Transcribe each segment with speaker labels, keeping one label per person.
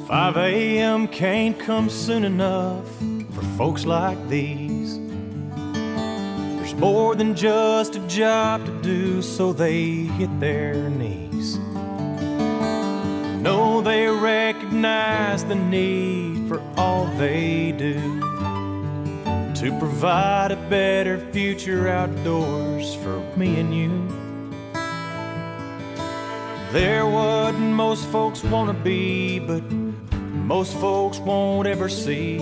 Speaker 1: 5 a.m. can't come soon enough for folks like these. There's more than just a job to do, so they hit their knees. No, they recognize the need for all they do to provide a better future outdoors for me and you. They're what most folks want to be, but most folks won't ever see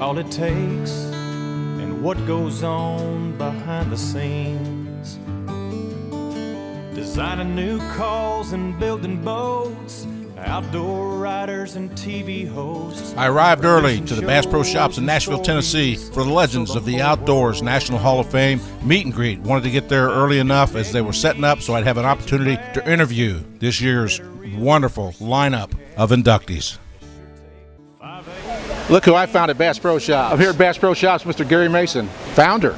Speaker 1: all it takes and what goes on behind the scenes. Designing new calls and building boats, outdoor riders and TV hosts.
Speaker 2: I arrived early to the Bass Pro Shops in Nashville, Tennessee for the Legends of the Outdoors National Hall of Fame meet and greet. Wanted to get there early enough as they were setting up so I'd have an opportunity to interview this year's wonderful lineup of inductees. Look who I found at Bass Pro Shops. I'm here at Bass Pro Shops, Mr. Garry Mason, founder,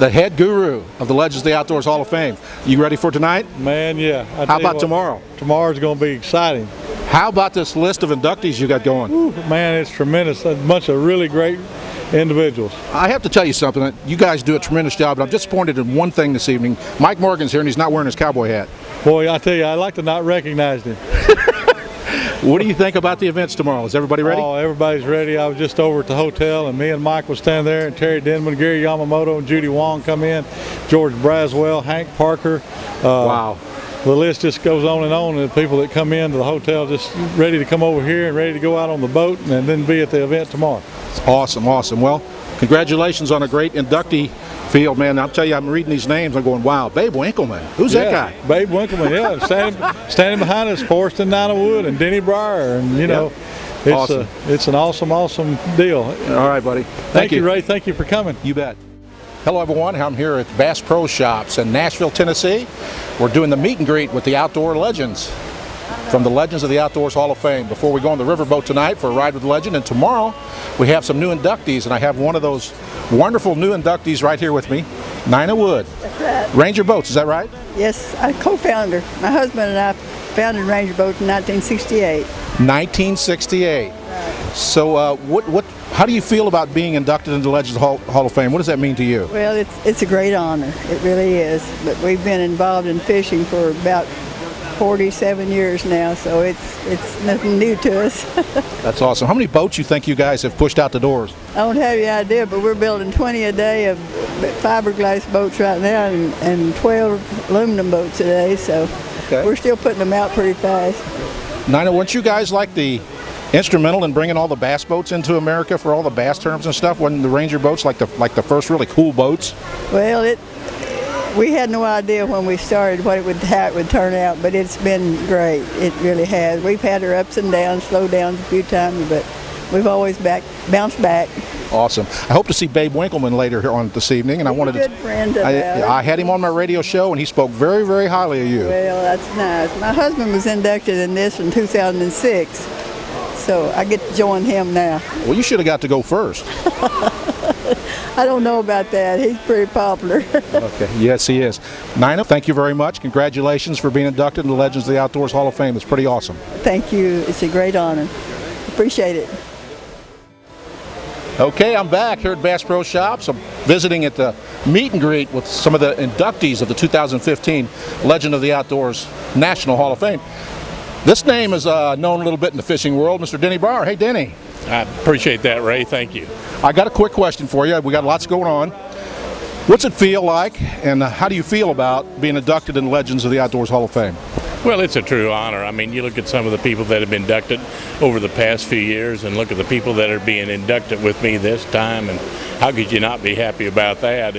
Speaker 2: the head guru of the Legends of the Outdoors Hall of Fame. You ready for tonight?
Speaker 3: Man, yeah.
Speaker 2: How about tomorrow?
Speaker 3: Tomorrow's going to be exciting.
Speaker 2: How about this list of inductees you got going?
Speaker 3: Ooh, man, it's tremendous. A bunch of really great individuals.
Speaker 2: I have to tell you something. You guys do a tremendous job, but I'm disappointed in one thing this evening. Mike Morgan's here, and he's not wearing his cowboy hat.
Speaker 3: Boy, I tell you, I like to not recognize him.
Speaker 2: What do you think about the events tomorrow? Is everybody ready?
Speaker 3: Oh, everybody's ready. I was just over at the hotel, and me and Mike was standing there, and Terry Denman, Gary Yamamoto, and Judy Wong come in, George Braswell, Hank Parker.
Speaker 2: Wow.
Speaker 3: The list just goes on, and the people that come into the hotel just ready to come over here and ready to go out on the boat and then be at the event tomorrow.
Speaker 2: Awesome, awesome. Well, congratulations on a great inductee field, man. I'll tell you, I'm reading these names, I'm going, wow, Babe Winkleman. Who's that guy?
Speaker 3: Babe Winkleman, yeah. Standing behind us, Forrest and Nina Wood and Denny Breyer, and you know, it's
Speaker 2: awesome.
Speaker 3: It's an awesome deal.
Speaker 2: All right, buddy.
Speaker 3: Thank you, Ray. Thank you for coming.
Speaker 2: You bet. Hello, everyone. I'm here at Bass Pro Shops in Nashville, Tennessee. We're doing the meet and greet with the outdoor legends from the Legends of the Outdoors Hall of Fame. Before we go on the riverboat tonight for a ride with the legend, and tomorrow we have some new inductees, and I have one of those wonderful new inductees right here with me, Nina Wood.
Speaker 4: That's right.
Speaker 2: Ranger Boats, is that right?
Speaker 4: Yes, I co-founder. My husband and I founded Ranger Boats in 1968.
Speaker 2: 1968.
Speaker 4: Right.
Speaker 2: So how do you feel about being inducted into the Legends Hall of Fame? What does that mean to you?
Speaker 4: Well, it's a great honor. It really is. But we've been involved in fishing for about 47 years now, so it's nothing new to us.
Speaker 2: That's awesome. How many boats you think you guys have pushed out the doors?
Speaker 4: I don't have any idea, but we're building 20 a day of fiberglass boats right now and 12 aluminum boats a day, so we're still putting them out pretty fast.
Speaker 2: Nina, weren't you guys like the instrumental in bringing all the bass boats into America for all the bass tournaments and stuff? Wasn't the Ranger boats like the first really cool boats?
Speaker 4: Well, we had no idea when we started how it would turn out, but it's been great. It really has. We've had our ups and downs, slow downs a few times, but we've always bounced back.
Speaker 2: Awesome. I hope to see Babe Winkleman later here on this evening, and
Speaker 4: He's a good friend of ours.
Speaker 2: I had him on my radio show, and he spoke very, very highly of you.
Speaker 4: Well, that's nice. My husband was inducted in this in 2006, so I get to join him now.
Speaker 2: Well, you should have got to go first.
Speaker 4: I don't know about that. He's pretty popular.
Speaker 2: Okay. Yes, he is. Nina, thank you very much. Congratulations for being inducted in the Legends of the Outdoors Hall of Fame. It's pretty awesome.
Speaker 4: Thank you. It's a great honor. Appreciate it.
Speaker 2: Okay, I'm back here at Bass Pro Shops. I'm visiting at the meet and greet with some of the inductees of the 2015 Legend of the Outdoors National Hall of Fame. This name is known a little bit in the fishing world, Mr. Denny Breyer. Hey, Denny.
Speaker 5: I appreciate that, Ray. Thank you.
Speaker 2: I got a quick question for you. We got lots going on. What's it feel like, and how do you feel about being inducted in the Legends of the Outdoors Hall of Fame?
Speaker 5: Well, it's a true honor. I mean, you look at some of the people that have been inducted over the past few years, and look at the people that are being inducted with me this time, and how could you not be happy about that?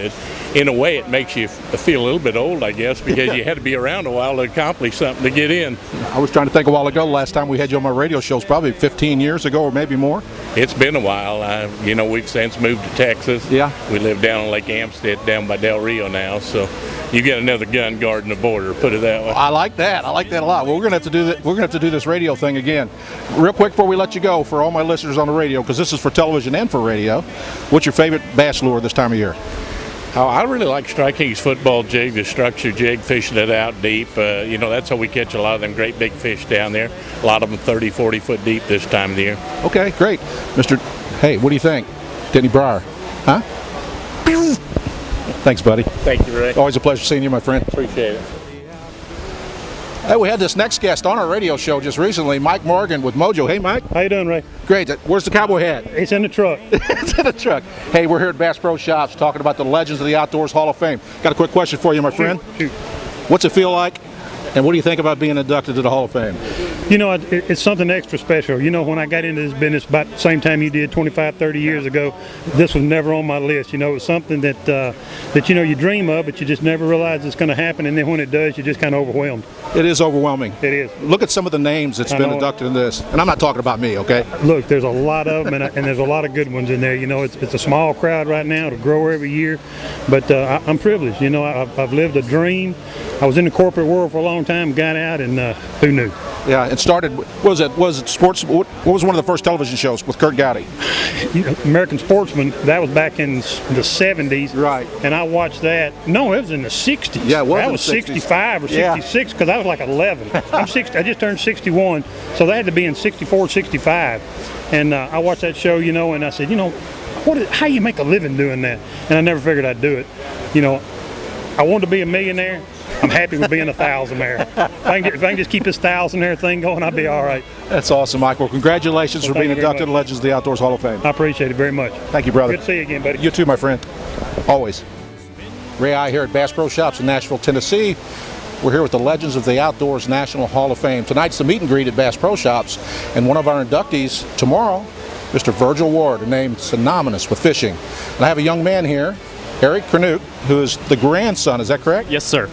Speaker 5: In a way, it makes you feel a little bit old, I guess, because you had to be around a while to accomplish something to get in.
Speaker 2: I was trying to think a while ago. The last time we had you on my radio show was probably 15 years ago, or maybe more.
Speaker 5: It's been a while. We've since moved to Texas.
Speaker 2: Yeah.
Speaker 5: We live down on Lake Amstead, down by Del Rio now, so you get another gun guarding the border, put it that way.
Speaker 2: I like that. I like that a lot. Well, we're gonna have to do that. We're gonna have to do this radio thing again. Real quick before we let you go, for all my listeners on the radio, because this is for television and for radio, what's your favorite bass lure this time of year?
Speaker 5: Oh, I really like Strike King's football jig, the structure jig, fishing it out deep. That's how we catch a lot of them great big fish down there. A lot of them 30, 40 foot deep this time of the year.
Speaker 2: Okay, great. Hey, what do you think? Denny Breyer, huh? Thanks, buddy.
Speaker 5: Thank you, Ray.
Speaker 2: Always a pleasure seeing you, my friend.
Speaker 5: Appreciate it.
Speaker 2: Hey, we had this next guest on our radio show just recently, Mike Morgan with Mojo. Hey, Mike.
Speaker 6: How you doing, Ray?
Speaker 2: Great. Where's the cowboy hat?
Speaker 6: It's in the truck.
Speaker 2: It's in the truck. Hey, we're here at Bass Pro Shops talking about the Legends of the Outdoors Hall of Fame. Got a quick question for you, my friend.
Speaker 6: Shoot.
Speaker 2: What's it feel like, and what do you think about being inducted to the Hall of Fame?
Speaker 6: You know, it's something extra special. You know, when I got into this business about the same time you did 25, 30 years ago, this was never on my list. You know, it's something that you dream of, but you just never realize it's going to happen. And then when it does, you're just kind of overwhelmed.
Speaker 2: It is overwhelming.
Speaker 6: It is.
Speaker 2: Look at some of the names that's been inducted in this. And I'm not talking about me, okay?
Speaker 6: Look, there's a lot of them, and there's a lot of good ones in there. You know, it's a small crowd right now. It'll grow every year. But I'm privileged. You know, I've lived a dream. I was in the corporate world for a long time, got out, and who knew?
Speaker 2: Yeah, it started, was it sports? What was one of the first television shows with Kurt Gowdy?
Speaker 6: American Sportsman, that was back in the 70s.
Speaker 2: Right.
Speaker 6: And I watched that. No, it was in the 60s.
Speaker 2: Yeah, it was
Speaker 6: That
Speaker 2: in
Speaker 6: was
Speaker 2: the 60s.
Speaker 6: 65 or 66 because I was like 11. I'm 60. I just turned 61, so that had to be in 64, 65. And I watched that show, you know, and I said, you know, how you make a living doing that? And I never figured I'd do it. You know, I wanted to be a millionaire. I'm happy with being a thousandaire. If I can just keep this thousandaire thing going, I'll be all right.
Speaker 2: That's awesome, Michael. Congratulations for being inducted to the Legends of the Outdoors Hall of Fame.
Speaker 6: I appreciate it very much.
Speaker 2: Thank you, brother.
Speaker 6: Good to see you again, buddy.
Speaker 2: You too, my friend. Always. Ray I here at Bass Pro Shops in Nashville, Tennessee. We're here with the Legends of the Outdoors National Hall of Fame. Tonight's the meet and greet at Bass Pro Shops, and one of our inductees tomorrow, Mr. Virgil Ward, a name synonymous with fishing. And I have a young man here, Eric Kernuk, who is the grandson. Is that correct?
Speaker 7: Yes, sir.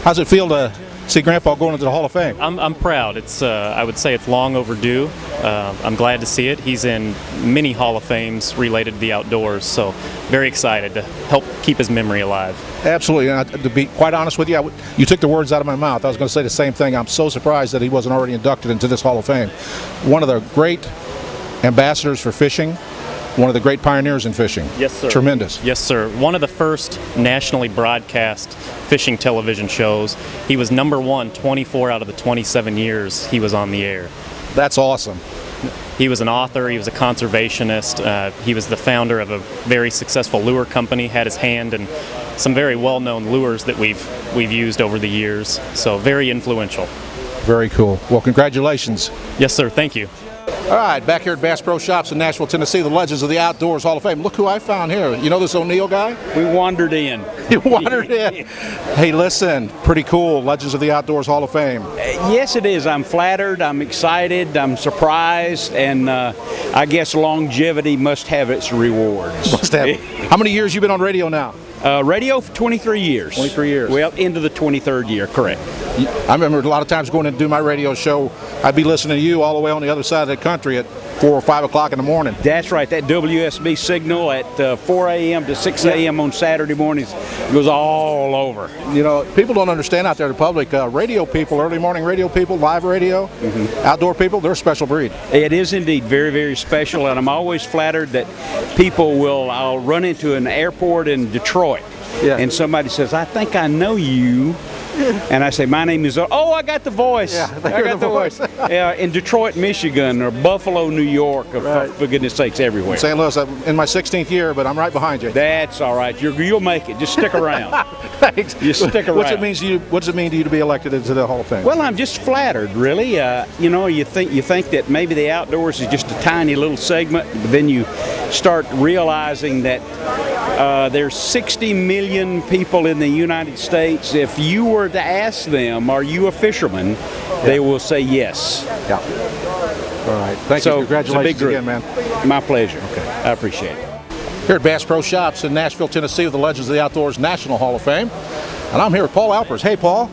Speaker 2: How's it feel to see Grandpa going into the Hall of Fame?
Speaker 7: I'm proud. It's I would say it's long overdue. I'm glad to see it. He's in many Hall of Fames related to the outdoors, so very excited to help keep his memory alive.
Speaker 2: Absolutely. And to be quite honest with you, you took the words out of my mouth. I was going to say the same thing. I'm so surprised that he wasn't already inducted into this Hall of Fame. One of the great ambassadors for fishing. One of the great pioneers in fishing.
Speaker 7: Yes, sir.
Speaker 2: Tremendous.
Speaker 7: Yes, sir. One of the first nationally broadcast fishing television shows. He was number one 24 out of the 27 years he was on the air.
Speaker 2: That's awesome.
Speaker 7: He was an author. He was a conservationist. He was the founder of a very successful lure company. Had his hand in some very well-known lures that we've used over the years. So very influential.
Speaker 2: Very cool. Well, congratulations.
Speaker 7: Yes, sir. Thank you.
Speaker 2: All right, back here at Bass Pro Shops in Nashville, Tennessee, the Legends of the Outdoors Hall of Fame. Look who I found here. You know this O'Neill guy?
Speaker 8: We wandered in.
Speaker 2: You wandered in. Hey, listen, pretty cool. Legends of the Outdoors Hall of Fame.
Speaker 8: Yes, it is. I'm flattered. I'm excited. I'm surprised. And I guess longevity must have its rewards.
Speaker 2: Must have. How many years you been on radio now?
Speaker 8: Radio for 23 years.
Speaker 2: 23 years.
Speaker 8: Well, into the 23rd year, correct.
Speaker 2: I remember a lot of times going in to do my radio show, I'd be listening to you all the way on the other side of the country at 4 or 5 o'clock in the morning.
Speaker 8: That's right. That WSB signal at 4 a.m. to 6 a.m. on Saturday mornings goes all over.
Speaker 2: You know, people don't understand out there, the public, radio people, early morning radio people, live radio, outdoor people, they're a special breed.
Speaker 8: It is indeed very, very special, and I'm always flattered that I'll run into an airport in Detroit, and somebody says, I think I know you. And I say, my name is, I got the voice.
Speaker 2: Yeah,
Speaker 8: I got the voice. Yeah, in Detroit, Michigan, or Buffalo, New York, or
Speaker 2: right.
Speaker 8: for goodness sakes, everywhere.
Speaker 2: St. Louis, I'm in my 16th year, but I'm right behind you.
Speaker 8: That's all right. You'll make it. Just stick around.
Speaker 2: Thanks.
Speaker 8: Just stick around.
Speaker 2: What does it mean to you to be elected into the Hall of Fame?
Speaker 8: Well, I'm just flattered, really. You think that maybe the outdoors is just a tiny little segment, but then you start realizing that there's 60 million people in the United States. If you were to ask them, are you a fisherman, they will say yes.
Speaker 2: Yeah. All right. Thank you. Congratulations again, man.
Speaker 8: My pleasure.
Speaker 2: Okay.
Speaker 8: I appreciate it.
Speaker 2: Here at Bass Pro Shops in Nashville, Tennessee, with the Legends of the Outdoors National Hall of Fame. And I'm here with Paul Alpers. Hey, Paul.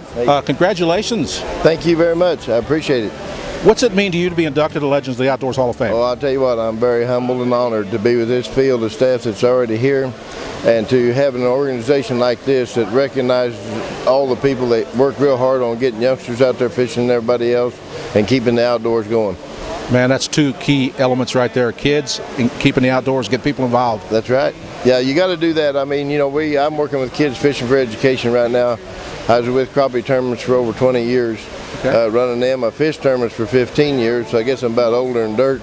Speaker 2: Congratulations.
Speaker 9: Thank you very much. I appreciate it.
Speaker 2: What's it mean to you to be inducted to the Legends of the Outdoors Hall of Fame?
Speaker 9: Well, I'll tell you what, I'm very humbled and honored to be with this field of staff that's already here, and to have an organization like this that recognizes all the people that work real hard on getting youngsters out there fishing and everybody else and keeping the outdoors going.
Speaker 2: Man, that's two key elements right there. Kids and keeping the outdoors, get people involved.
Speaker 9: That's right. Yeah, you got to do that. I mean, you know, I'm working with kids fishing for education right now. I was with crappie tournaments for over 20 years, running them. I fished tournaments for 15 years, so I guess I'm about older than dirt.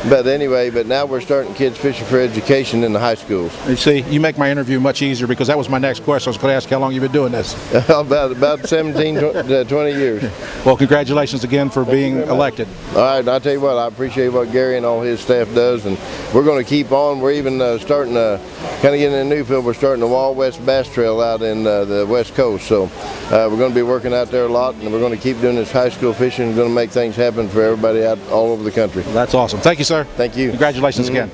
Speaker 9: But anyway, but now we're starting kids fishing for education in the high schools.
Speaker 2: You see, you make my interview much easier because that was my next question. I was going to ask how long you've been doing this.
Speaker 9: about 17 to 20 years.
Speaker 2: Well, congratulations again for being elected.
Speaker 9: All right, I'll tell you what, I appreciate what Gary and all his staff does, and we're going to keep on. We're even starting to kind of get in a new field. We're starting the Wild West Bass Trail out in the West Coast, so we're going to be working out there a lot, and we're going to keep doing this high school fishing. We're going to make things happen for everybody out all over the country.
Speaker 2: That's awesome. Thank you, sir.
Speaker 9: Thank you.
Speaker 2: Congratulations again.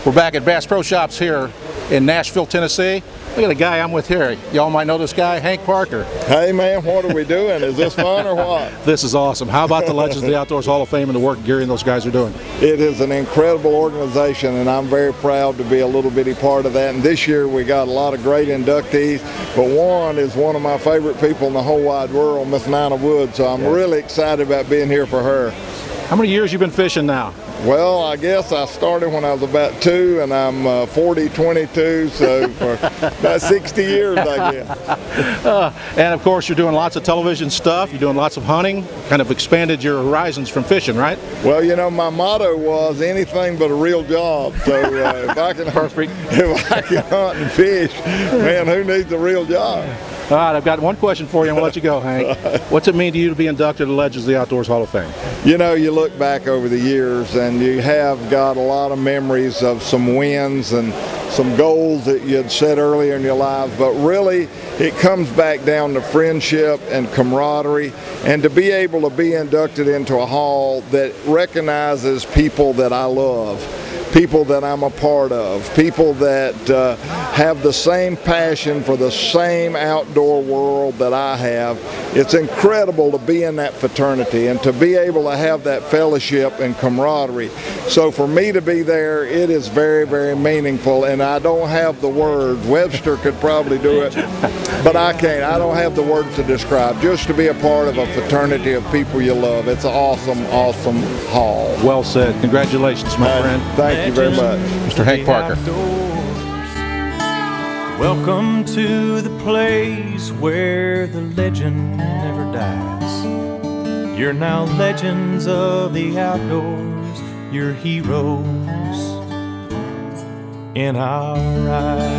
Speaker 2: We're back at Bass Pro Shops here in Nashville, Tennessee. Look at the guy I'm with here. Y'all might know this guy, Hank Parker.
Speaker 10: Hey man, what are we doing? Is this fun or what?
Speaker 2: This is awesome. How about the Legends of the Outdoors Hall of Fame and the work Gary and those guys are doing?
Speaker 10: It is an incredible organization, and I'm very proud to be a little bitty part of that. And this year we got a lot of great inductees, but one is one of my favorite people in the whole wide world, Miss Nina Wood. So I'm really excited about being here for her.
Speaker 2: How many years you been fishing now?
Speaker 10: Well, I guess I started when I was about 2, and I'm 40, 22, so for about 60 years, I guess.
Speaker 2: And of course, you're doing lots of television stuff. You're doing lots of hunting. Kind of expanded your horizons from fishing, right?
Speaker 10: Well, you know, my motto was anything but a real job. So if I can hunt and fish, man, who needs a real job?
Speaker 2: All right, I've got one question for you, and we'll let you go, Hank. What's it mean to you to be inducted to the Legends of the Outdoors Hall of Fame?
Speaker 10: You know, you look back over the years, and you have got a lot of memories of some wins and some goals that you had set earlier in your life, but really it comes back down to friendship and camaraderie, and to be able to be inducted into a hall that recognizes people that I love, people that I'm a part of, people that have the same passion for the same outdoor world that I have. It's incredible to be in that fraternity and to be able to have that fellowship and camaraderie. So for me to be there, it is very, very meaningful, and I don't have the words. Webster could probably do it, but I can't. I don't have the words to describe. Just to be a part of a fraternity of people you love. It's an awesome, awesome hall.
Speaker 2: Well said. Congratulations, my friend.
Speaker 10: Thank you very much.
Speaker 2: Mr. Hank Parker.
Speaker 1: Welcome to the place where the legend never dies. You're now legends of the outdoors. You're heroes in our eyes.